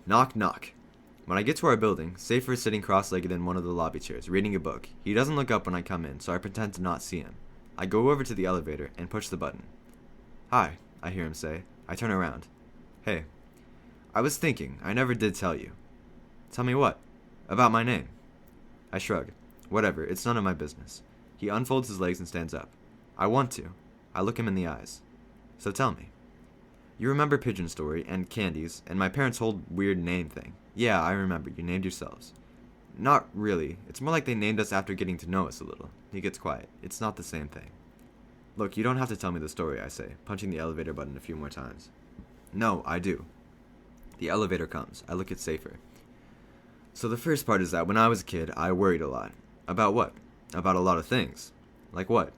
Knock, knock. When I get to our building, Safer is sitting cross-legged in one of the lobby chairs, reading a book. He doesn't look up when I come in, so I pretend to not see him. I go over to the elevator and push the button. Hi, I hear him say. I turn around. Hey. I was thinking, I never did tell you. Tell me what? About my name. I shrug. Whatever, it's none of my business. He unfolds his legs and stands up. I want to. I look him in the eyes. So tell me. You remember Pigeon Story and Candies and my parents' whole weird name thing. Yeah, I remember. You named yourselves. Not really. It's more like they named us after getting to know us a little. He gets quiet. It's not the same thing. Look, you don't have to tell me the story, I say, punching the elevator button a few more times. No, I do. The elevator comes. I look at Safer. So the first part is that when I was a kid, I worried a lot. About what? About a lot of things. Like what?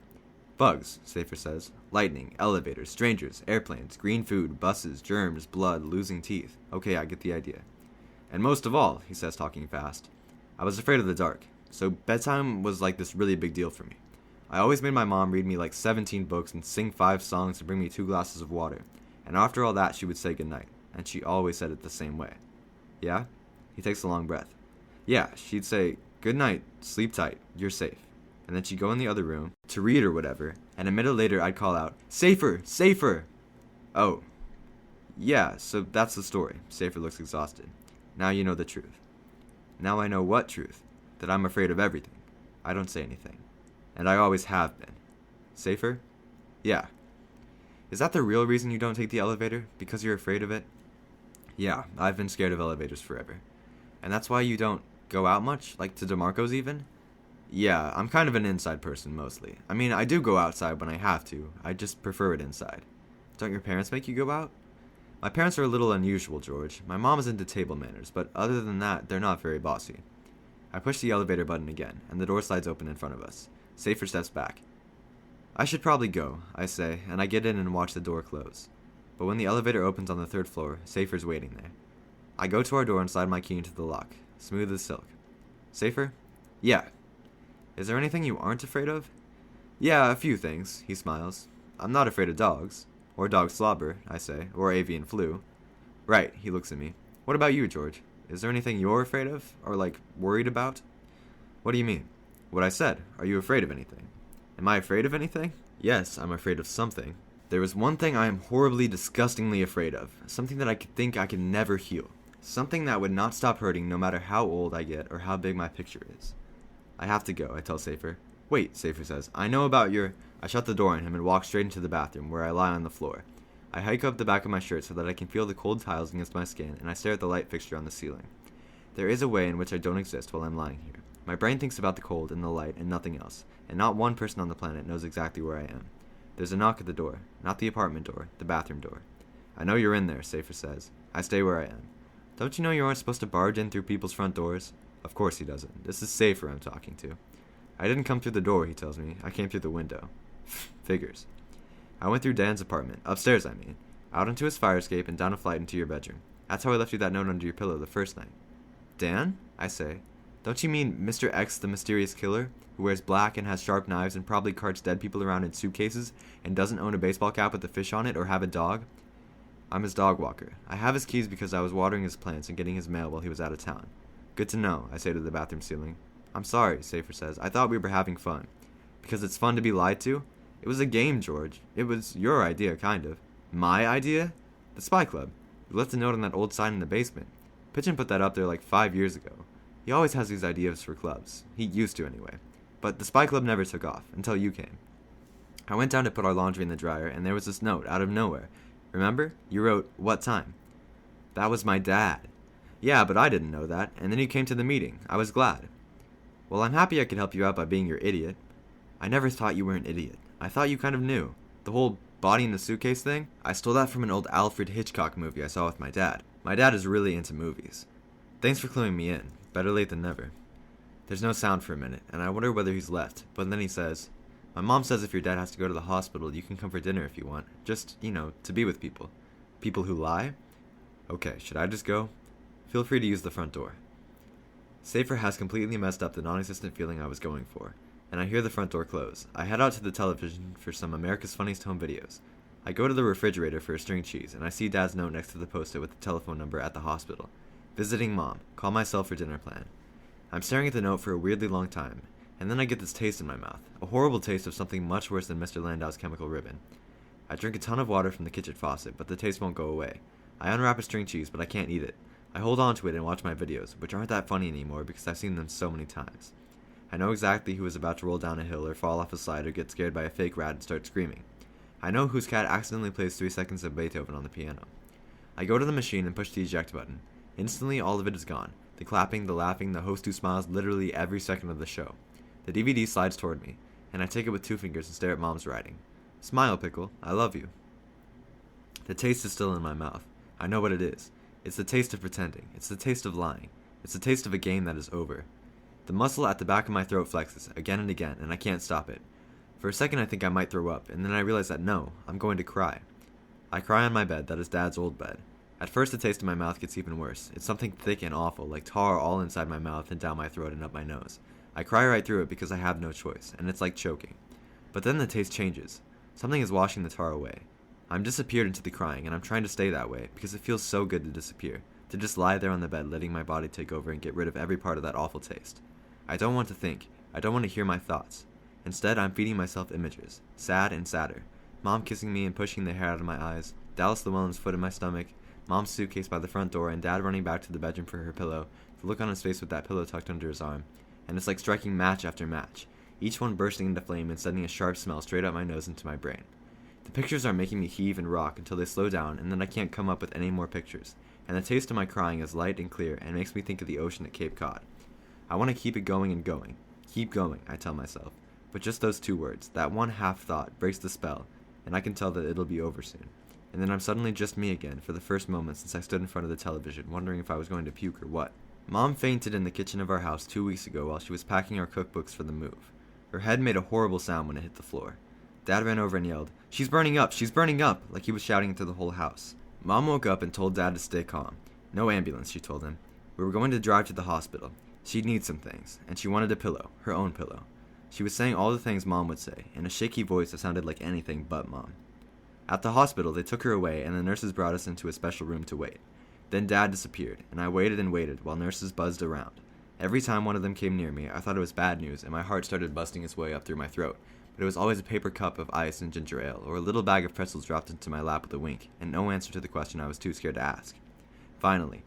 Bugs, Safer says. Lightning, elevators, strangers, airplanes, green food, buses, germs, blood, losing teeth. Okay, I get the idea. And most of all, he says, talking fast, I was afraid of the dark. So bedtime was like this really big deal for me. I always made my mom read me like 17 books and sing 5 songs and bring me 2 glasses of water. And after all that, she would say goodnight. And she always said it the same way. Yeah? He takes a long breath. Yeah, she'd say, good night, sleep tight, you're safe. And then she'd go in the other room to read or whatever, and a minute later I'd call out, Safer! Safer! Oh. Yeah, so that's the story. Safer looks exhausted. Now you know the truth. Now I know what truth? That I'm afraid of everything. I don't say anything. And I always have been. Safer? Yeah. Is that the real reason you don't take the elevator? Because you're afraid of it? Yeah, I've been scared of elevators forever. And that's why you don't go out much? Like to DeMarco's even? Yeah, I'm kind of an inside person mostly. I mean, I do go outside when I have to. I just prefer it inside. Don't your parents make you go out? My parents are a little unusual, George. My mom is into table manners, but other than that, they're not very bossy. I push the elevator button again, and the door slides open in front of us. Safer steps back. I should probably go, I say, and I get in and watch the door close. But when the elevator opens on the 3rd floor, Safer's waiting there. I go to our door and slide my key into the lock, smooth as silk. Safer? Yeah. Is there anything you aren't afraid of? Yeah, a few things, he smiles. I'm not afraid of dogs. Or dog slobber, I say, or avian flu. Right, he looks at me. What about you, George? Is there anything you're afraid of? Or, worried about? What do you mean? What I said. Are you afraid of anything? Am I afraid of anything? Yes, I'm afraid of something. There is one thing I am horribly, disgustingly afraid of. Something that I think I can never heal. Something that would not stop hurting no matter how old I get or how big my picture is. I have to go, I tell Safer. Wait, Safer says. I know about your... I shut the door on him and walk straight into the bathroom, where I lie on the floor. I hike up the back of my shirt so that I can feel the cold tiles against my skin, and I stare at the light fixture on the ceiling. There is a way in which I don't exist while I'm lying here. My brain thinks about the cold and the light and nothing else, and not one person on the planet knows exactly where I am. There's a knock at the door. Not the apartment door, the bathroom door. I know you're in there, Safer says. I stay where I am. Don't you know you aren't supposed to barge in through people's front doors? Of course he doesn't. This is Safer I'm talking to. I didn't come through the door, he tells me. I came through the window. Figures. I went through Dan's apartment. Upstairs, I mean. Out into his fire escape and down a flight into your bedroom. That's how I left you that note under your pillow the first night. Dan? I say. Don't you mean Mr. X, the mysterious killer, who wears black and has sharp knives and probably carts dead people around in suitcases and doesn't own a baseball cap with a fish on it or have a dog? I'm his dog walker. I have his keys because I was watering his plants and getting his mail while he was out of town. Good to know, I say to the bathroom ceiling. I'm sorry, Safer says. I thought we were having fun. Because it's fun to be lied to? It was a game, George. It was your idea, kind of. My idea? The Spy Club. You left a note on that old sign in the basement. Pigeon put that up there 5 years ago. He always has these ideas for clubs. He used to, anyway. But the Spy Club never took off, until you came. I went down to put our laundry in the dryer, and there was this note, out of nowhere. Remember? You wrote, what time? That was my dad. Yeah, but I didn't know that, and then you came to the meeting. I was glad. Well, I'm happy I could help you out by being your idiot. I never thought you were an idiot. I thought you kind of knew. The whole body in the suitcase thing? I stole that from an old Alfred Hitchcock movie I saw with my dad. My dad is really into movies. Thanks for cluing me in. Better late than never. There's no sound for a minute, and I wonder whether he's left. But then he says, my mom says if your dad has to go to the hospital, you can come for dinner if you want. Just, to be with people. People who lie? Okay, should I just go? Feel free to use the front door. Safer has completely messed up the non-existent feeling I was going for, and I hear the front door close. I head out to the television for some America's Funniest Home Videos. I go to the refrigerator for a string cheese, and I see Dad's note next to the post-it with the telephone number at the hospital. Visiting mom. Call myself for dinner plan. I'm staring at the note for a weirdly long time, and then I get this taste in my mouth. A horrible taste of something much worse than Mr. Landau's chemical ribbon. I drink a ton of water from the kitchen faucet, but the taste won't go away. I unwrap a string cheese, but I can't eat it. I hold on to it and watch my videos, which aren't that funny anymore because I've seen them so many times. I know exactly who is about to roll down a hill or fall off a slide or get scared by a fake rat and start screaming. I know whose cat accidentally plays 3 seconds of Beethoven on the piano. I go to the machine and push the eject button. Instantly, all of it is gone. The clapping, the laughing, the host who smiles literally every second of the show. The DVD slides toward me, and I take it with 2 fingers and stare at mom's writing. Smile, Pickle. I love you. The taste is still in my mouth. I know what it is. It's the taste of pretending. It's the taste of lying. It's the taste of a game that is over. The muscle at the back of my throat flexes, again and again, and I can't stop it. For a second I think I might throw up, and then I realize that no, I'm going to cry. I cry on my bed, that is Dad's old bed. At first the taste in my mouth gets even worse. It's something thick and awful, like tar all inside my mouth and down my throat and up my nose. I cry right through it because I have no choice, and it's like choking. But then the taste changes. Something is washing the tar away. I'm disappeared into the crying, and I'm trying to stay that way, because it feels so good to disappear. To just lie there on the bed, letting my body take over and get rid of every part of that awful taste. I don't want to think. I don't want to hear my thoughts. Instead, I'm feeding myself images. Sad and sadder. Mom kissing me and pushing the hair out of my eyes. Dallas Llewellyn's foot in my stomach. Mom's suitcase by the front door, and Dad running back to the bedroom for her pillow. The look on his face with that pillow tucked under his arm. And it's like striking match after match. Each one bursting into flame and sending a sharp smell straight up my nose into my brain. The pictures are making me heave and rock until they slow down, and then I can't come up with any more pictures. And the taste of my crying is light and clear and makes me think of the ocean at Cape Cod. I want to keep it going and going. Keep going, I tell myself. But just those 2 words, that one half thought, breaks the spell, and I can tell that it'll be over soon. And then I'm suddenly just me again for the first moment since I stood in front of the television, wondering if I was going to puke or what. Mom fainted in the kitchen of our house 2 weeks ago while she was packing our cookbooks for the move. Her head made a horrible sound when it hit the floor. Dad ran over and yelled, "She's burning up! She's burning up!" like he was shouting it to the whole house. Mom woke up and told Dad to stay calm. No ambulance, she told him. We were going to drive to the hospital. She'd need some things, and she wanted a pillow, her own pillow. She was saying all the things Mom would say, in a shaky voice that sounded like anything but Mom. At the hospital, they took her away, and the nurses brought us into a special room to wait. Then Dad disappeared, and I waited and waited while nurses buzzed around. Every time one of them came near me, I thought it was bad news, and my heart started busting its way up through my throat. But it was always a paper cup of ice and ginger ale, or a little bag of pretzels dropped into my lap with a wink, and no answer to the question I was too scared to ask. Finally,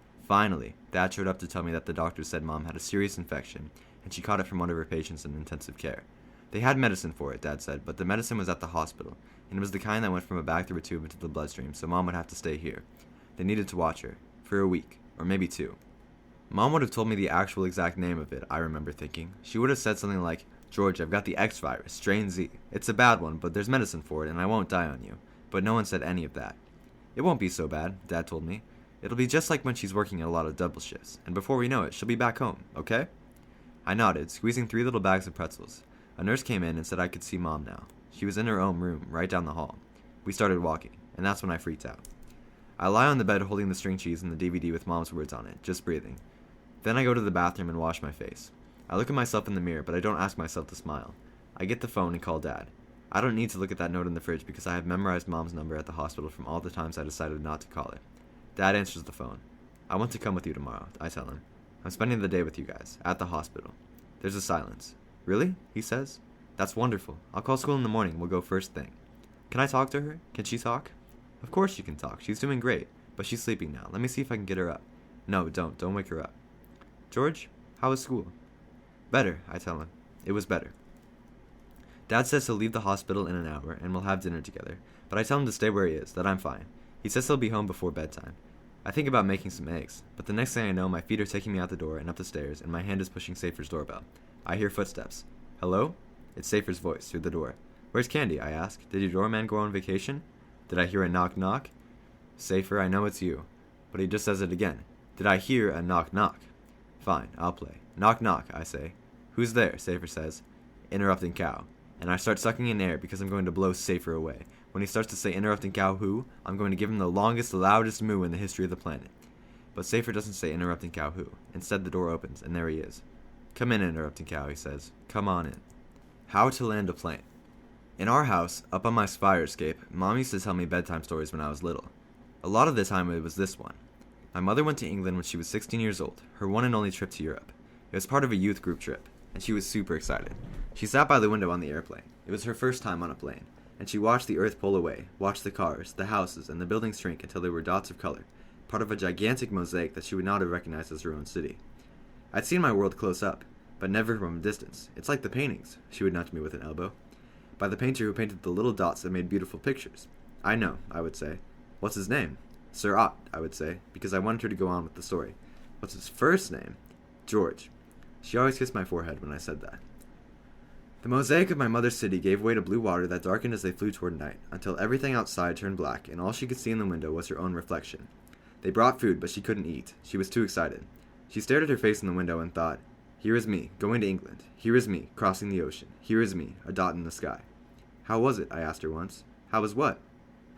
Dad showed up to tell me that the doctor said Mom had a serious infection, and she caught it from one of her patients in intensive care. They had medicine for it, Dad said, but the medicine was at the hospital, and it was the kind that went from a bag through a tube into the bloodstream, so Mom would have to stay here. They needed to watch her. For a week, or maybe 2. Mom would have told me the actual exact name of it, I remember thinking. She would have said something like, "George, I've got the X virus, strain Z. It's a bad one, but there's medicine for it, and I won't die on you." But no one said any of that. "It won't be so bad," Dad told me. "It'll be just like when she's working a lot of double shifts, and before we know it, she'll be back home, okay?" I nodded, squeezing 3 little bags of pretzels. A nurse came in and said I could see Mom now. She was in her own room, right down the hall. We started walking, and that's when I freaked out. I lie on the bed holding the string cheese and the DVD with Mom's words on it, just breathing. Then I go to the bathroom and wash my face. I look at myself in the mirror, but I don't ask myself to smile. I get the phone and call Dad. I don't need to look at that note in the fridge because I have memorized Mom's number at the hospital from all the times I decided not to call it. Dad answers the phone. "I want to come with you tomorrow," I tell him. "I'm spending the day with you guys, at the hospital." There's a silence. "Really?" he says. "That's wonderful. I'll call school in the morning. We'll go first thing." "Can I talk to her? Can she talk?" "Of course she can talk. She's doing great. But she's sleeping now. Let me see if I can get her up." "No, don't. Don't wake her up." "George, how was school?" "Better," I tell him. It was better. Dad says he'll leave the hospital in an hour, and we'll have dinner together. But I tell him to stay where he is, that I'm fine. He says he'll be home before bedtime. I think about making some eggs, but the next thing I know, my feet are taking me out the door and up the stairs, and my hand is pushing Safer's doorbell. I hear footsteps. "Hello?" It's Safer's voice through the door. "Where's Candy?" I ask. "Did your doorman go on vacation?" "Did I hear a knock-knock?" "Safer, I know it's you." But he just says it again. "Did I hear a knock-knock?" "Fine, I'll play. Knock-knock," I say. "Who's there?" Safer says. "Interrupting cow." And I start sucking in air because I'm going to blow Safer away. When he starts to say interrupting cow who, I'm going to give him the longest, loudest moo in the history of the planet. But Safer doesn't say interrupting cow who. Instead, the door opens, and there he is. "Come in, interrupting cow," he says. "Come on in." How to land a plane. In our house, up on my fire escape, Mom used to tell me bedtime stories when I was little. A lot of the time it was this one. My mother went to England when she was 16 years old, her one and only trip to Europe. It was part of a youth group trip, and she was super excited. She sat by the window on the airplane. It was her first time on a plane, and she watched the earth pull away, watched the cars, the houses, and the buildings shrink until they were dots of color, part of a gigantic mosaic that she would not have recognized as her own city. I'd seen my world close up, but never from a distance. It's like the paintings, she would nudge me with an elbow. By the painter who painted the little dots that made beautiful pictures. I know, I would say. What's his name? Sir Ott, I would say, because I wanted her to go on with the story. What's his first name? George. She always kissed my forehead when I said that. The mosaic of my mother's city gave way to blue water that darkened as they flew toward night, until everything outside turned black, and all she could see in the window was her own reflection. They brought food, but she couldn't eat. She was too excited. She stared at her face in the window and thought, here is me, going to England. Here is me, crossing the ocean. Here is me, a dot in the sky. How was it? I asked her once. How was what?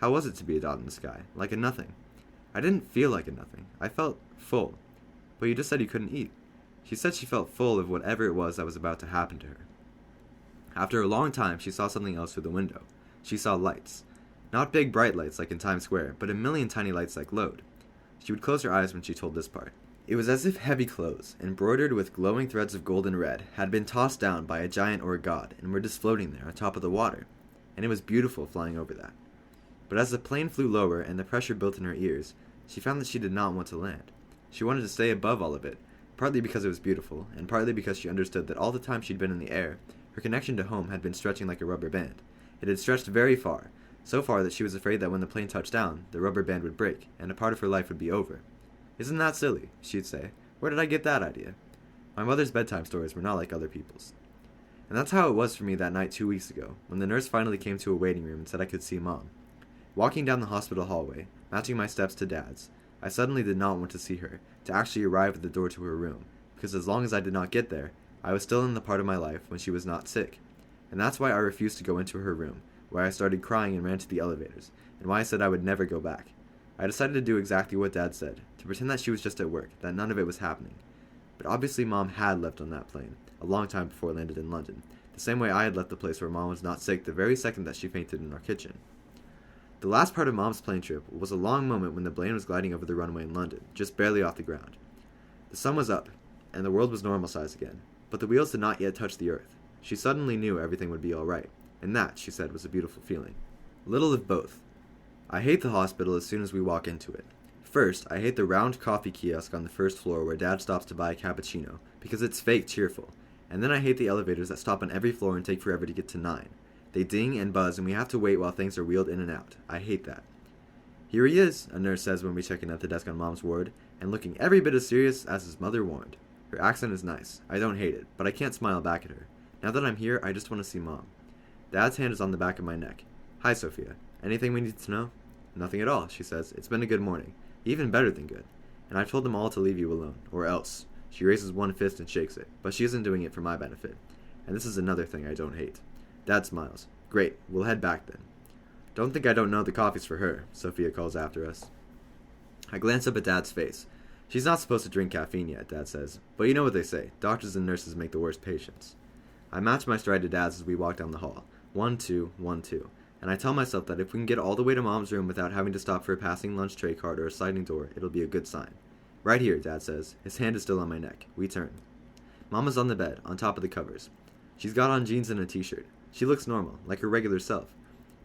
How was it to be a dot in the sky? Like a nothing. I didn't feel like a nothing. I felt full. But you just said you couldn't eat. She said she felt full of whatever it was that was about to happen to her. After a long time, she saw something else through the window. She saw lights. Not big bright lights like in Times Square, but a million tiny lights like Lode. She would close her eyes when she told this part. It was as if heavy clothes, embroidered with glowing threads of gold and red, had been tossed down by a giant or a god, and were just floating there on top of the water. And it was beautiful flying over that. But as the plane flew lower and the pressure built in her ears, she found that she did not want to land. She wanted to stay above all of it, partly because it was beautiful, and partly because she understood that all the time she'd been in the air, her connection to home had been stretching like a rubber band. It had stretched very far, so far that she was afraid that when the plane touched down, the rubber band would break, and a part of her life would be over. Isn't that silly? She'd say. Where did I get that idea? My mother's bedtime stories were not like other people's. And that's how it was for me that night 2 weeks ago, when the nurse finally came to a waiting room and said I could see Mom. Walking down the hospital hallway, matching my steps to Dad's, I suddenly did not want to see her, to actually arrive at the door to her room, because as long as I did not get there, I was still in the part of my life when she was not sick. And that's why I refused to go into her room, where I started crying and ran to the elevators, and why I said I would never go back. I decided to do exactly what Dad said, to pretend that she was just at work, that none of it was happening. But obviously Mom had left on that plane, a long time before it landed in London, the same way I had left the place where Mom was not sick the very second that she fainted in our kitchen. The last part of Mom's plane trip was a long moment when the plane was gliding over the runway in London, just barely off the ground. The sun was up, and the world was normal size again, but the wheels did not yet touch the earth. She suddenly knew everything would be all right, and that, she said, was a beautiful feeling. Little of both. I hate the hospital as soon as we walk into it. First, I hate the round coffee kiosk on the first floor where Dad stops to buy a cappuccino, because it's fake cheerful. And then I hate the elevators that stop on every floor and take forever to get to 9. They ding and buzz, and we have to wait while things are wheeled in and out. I hate that. Here he is, a nurse says when we check in at the desk on Mom's ward, and looking every bit as serious as his mother warned. Her accent is nice. I don't hate it, but I can't smile back at her. Now that I'm here, I just want to see Mom. Dad's hand is on the back of my neck. Hi, Sophia. Anything we need to know? Nothing at all, she says. It's been a good morning. Even better than good. And I've told them all to leave you alone, or else. She raises one fist and shakes it, but she isn't doing it for my benefit. And this is another thing I don't hate. Dad smiles. Great, we'll head back then. Don't think I don't know the coffee's for her, Sophia calls after us. I glance up at Dad's face. She's not supposed to drink caffeine yet, Dad says. But you know what they say, doctors and nurses make the worst patients. I match my stride to Dad's as we walk down the hall. 1, 2, 1, 2. And I tell myself that if we can get all the way to Mom's room without having to stop for a passing lunch tray cart or a sliding door, it'll be a good sign. Right here, Dad says. His hand is still on my neck. We turn. Mom is on the bed, on top of the covers. She's got on jeans and a t-shirt. She looks normal, like her regular self.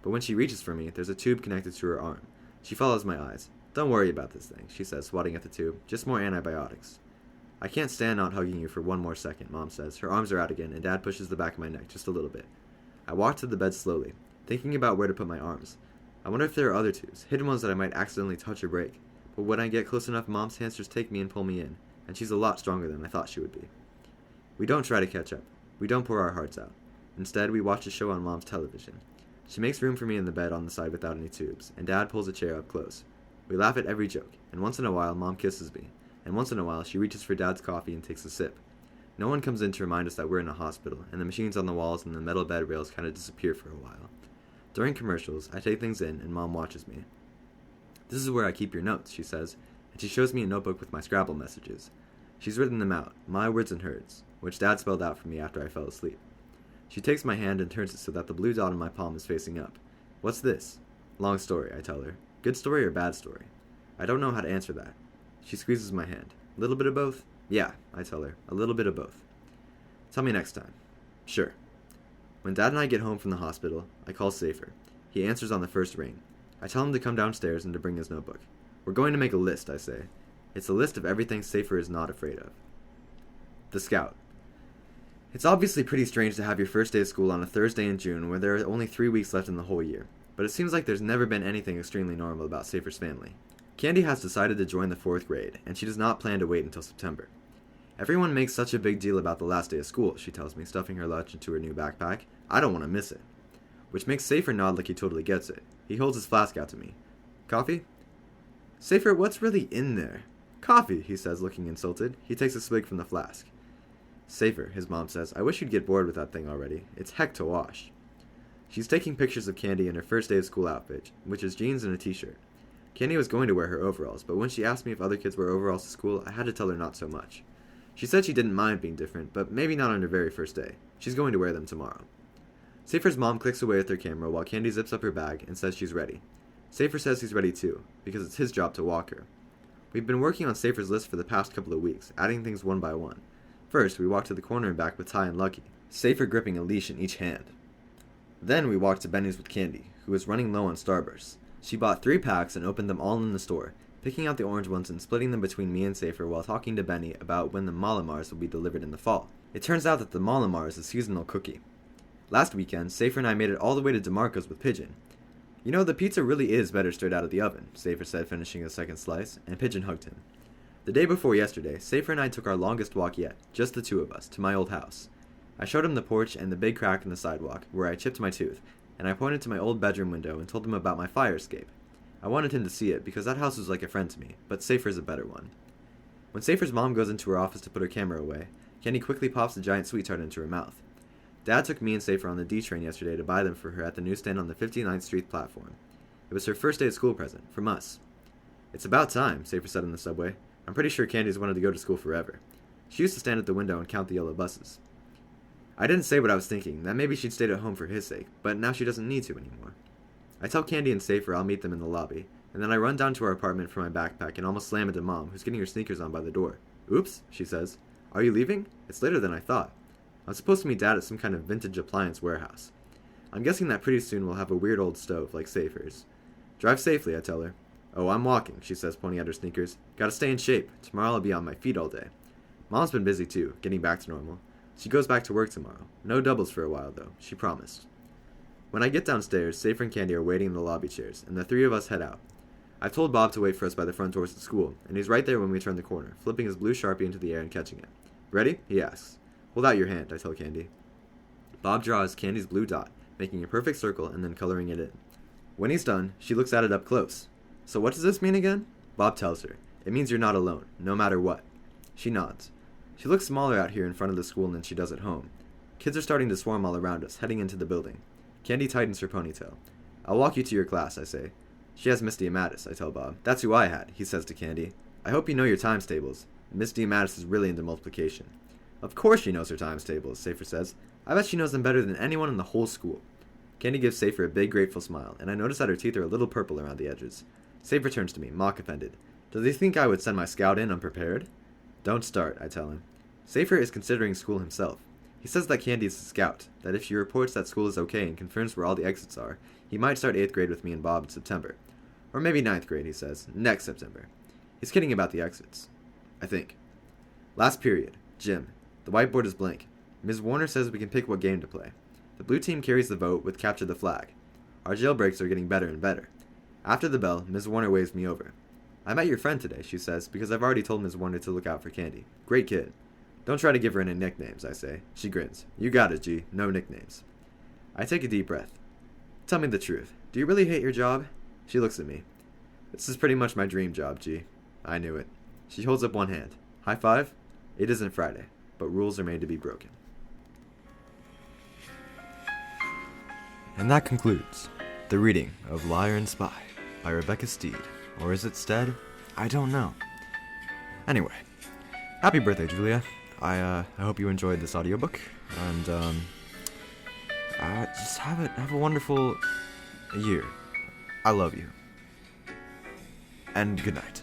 But when she reaches for me, there's a tube connected to her arm. She follows my eyes. Don't worry about this thing, she says, swatting at the tube. Just more antibiotics. I can't stand not hugging you for one more second, Mom says. Her arms are out again, and Dad pushes the back of my neck just a little bit. I walk to the bed slowly, thinking about where to put my arms. I wonder if there are other tubes, hidden ones that I might accidentally touch or break. But when I get close enough, Mom's hands just take me and pull me in, and she's a lot stronger than I thought she would be. We don't try to catch up. We don't pour our hearts out. Instead, we watch a show on Mom's television. She makes room for me in the bed on the side without any tubes, and Dad pulls a chair up close. We laugh at every joke, and once in a while, Mom kisses me, and once in a while, she reaches for Dad's coffee and takes a sip. No one comes in to remind us that we're in a hospital, and the machines on the walls and the metal bed rails kind of disappear for a while. During commercials, I take things in, and Mom watches me. This is where I keep your notes, she says, and she shows me a notebook with my Scrabble messages. She's written them out, my words and hers, which Dad spelled out for me after I fell asleep. She takes my hand and turns it so that the blue dot on my palm is facing up. What's this? Long story, I tell her. Good story or bad story? I don't know how to answer that. She squeezes my hand. A little bit of both? Yeah, I tell her. A little bit of both. Tell me next time. Sure. When Dad and I get home from the hospital, I call Safer. He answers on the first ring. I tell him to come downstairs and to bring his notebook. We're going to make a list, I say. It's a list of everything Safer is not afraid of. The Scout. It's obviously pretty strange to have your first day of school on a Thursday in June where there are only 3 weeks left in the whole year, but it seems like there's never been anything extremely normal about Safer's family. Candy has decided to join the 4th grade, and she does not plan to wait until September. Everyone makes such a big deal about the last day of school, she tells me, stuffing her lunch into her new backpack. I don't want to miss it. Which makes Safer nod like he totally gets it. He holds his flask out to me. Coffee? Safer, what's really in there? Coffee, he says, looking insulted. He takes a swig from the flask. Safer, his mom says, I wish you'd get bored with that thing already. It's heck to wash. She's taking pictures of Candy in her first day of school outfit, which is jeans and a t-shirt. Candy was going to wear her overalls, but when she asked me if other kids wear overalls to school, I had to tell her not so much. She said she didn't mind being different, but maybe not on her very first day. She's going to wear them tomorrow. Safer's mom clicks away with her camera while Candy zips up her bag and says she's ready. Safer says he's ready too, because it's his job to walk her. We've been working on Safer's list for the past couple of weeks, adding things one by one. First, we walked to the corner and back with Ty and Lucky, Safer gripping a leash in each hand. Then we walked to Benny's with Candy, who was running low on Starbursts. She bought 3 packs and opened them all in the store, picking out the orange ones and splitting them between me and Safer while talking to Benny about when the Malamars will be delivered in the fall. It turns out that the Malamar is a seasonal cookie. Last weekend, Safer and I made it all the way to DeMarco's with Pigeon. You know, the pizza really is better straight out of the oven, Safer said, finishing the second slice, and Pigeon hugged him. The day before yesterday, Safer and I took our longest walk yet, just the 2 of us, to my old house. I showed him the porch and the big crack in the sidewalk, where I chipped my tooth, and I pointed to my old bedroom window and told him about my fire escape. I wanted him to see it because that house was like a friend to me, but Safer's a better one. When Safer's mom goes into her office to put her camera away, Candy quickly pops a giant sweet tart into her mouth. Dad took me and Safer on the D train yesterday to buy them for her at the newsstand on the 59th Street platform. It was her first day of school present, from us. It's about time, Safer said in the subway. I'm pretty sure Candy's wanted to go to school forever. She used to stand at the window and count the yellow buses. I didn't say what I was thinking, that maybe she'd stayed at home for his sake, but now she doesn't need to anymore. I tell Candy and Safer I'll meet them in the lobby, and then I run down to our apartment for my backpack and almost slam into Mom, who's getting her sneakers on by the door. Oops, she says. Are you leaving? It's later than I thought. I'm supposed to meet Dad at some kind of vintage appliance warehouse. I'm guessing that pretty soon we'll have a weird old stove like Safer's. Drive safely, I tell her. Oh, I'm walking, she says, pointing at her sneakers. Gotta stay in shape. Tomorrow I'll be on my feet all day. Mom's been busy too, getting back to normal. She goes back to work tomorrow. No doubles for a while, though. She promised. When I get downstairs, Safer and Candy are waiting in the lobby chairs, and the 3 of us head out. I've told Bob to wait for us by the front doors at school, and he's right there when we turn the corner, flipping his blue Sharpie into the air and catching it. Ready? He asks. Hold out your hand, I tell Candy. Bob draws Candy's blue dot, making a perfect circle and then coloring it in. When he's done, she looks at it up close. So what does this mean again? Bob tells her. It means you're not alone, no matter what. She nods. She looks smaller out here in front of the school than she does at home. Kids are starting to swarm all around us, heading into the building. Candy tightens her ponytail. I'll walk you to your class, I say. She has Miss Diamatis, I tell Bob. That's who I had, he says to Candy. I hope you know your times tables. Miss Diamatis is really into multiplication. Of course she knows her times tables, Safer says. I bet she knows them better than anyone in the whole school. Candy gives Safer a big, grateful smile, and I notice that her teeth are a little purple around the edges. Safer turns to me, mock offended. Does he think I would send my scout in unprepared? Don't start, I tell him. Safer is considering school himself. He says that Candy is a scout, that if she reports that school is okay and confirms where all the exits are, he might start 8th grade with me and Bob in September. Or maybe 9th grade, he says, next September. He's kidding about the exits. I think. Last period. Gym. The whiteboard is blank. Ms. Warner says we can pick what game to play. The blue team carries the vote with Capture the Flag. Our jailbreaks are getting better and better. After the bell, Ms. Warner waves me over. I met your friend today, she says, because I've already told Ms. Warner to look out for Candy. Great kid. Don't try to give her any nicknames, I say. She grins. You got it, G. No nicknames. I take a deep breath. Tell me the truth. Do you really hate your job? She looks at me. This is pretty much my dream job, G. I knew it. She holds up one hand. High five? It isn't Friday, but rules are made to be broken. And that concludes the reading of Liar and Spy by Rebecca Steed. Or is it Stead? I don't know. Anyway, happy birthday, Julia. I hope you enjoyed this audiobook, and just have a wonderful year. I love you. And good night.